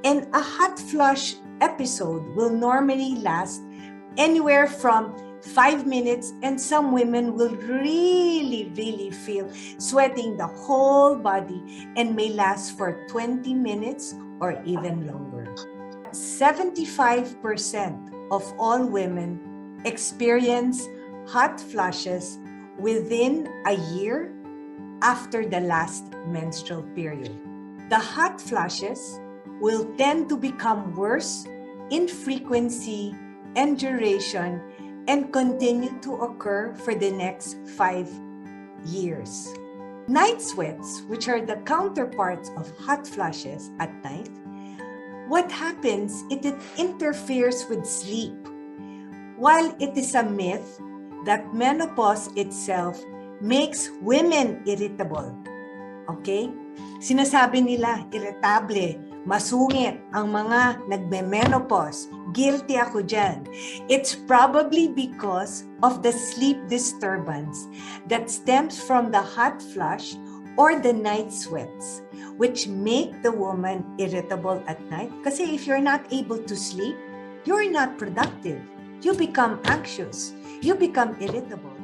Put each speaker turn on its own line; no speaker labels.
And a hot flush episode will normally last anywhere from 5 minutes, and some women will really feel sweating the whole body and may last for 20 minutes or even longer. 75% of all women experience hot flushes within a year after the last menstrual period. The hot flushes will tend to become worse in frequency and duration and continue to occur for the next 5 years. Night sweats, which are the counterparts of hot flushes at night, what happens is it interferes with sleep. While it is a myth that menopause itself makes women irritable, okay? Sinasabi nila, irritable, masungit ang mga nagme-menopause. Guilty ako dyan. It's probably because of the sleep disturbance that stems from the hot flush or the night sweats, which make the woman irritable at night. Kasi if you're not able to sleep, you're not productive. You become anxious. You become irritable.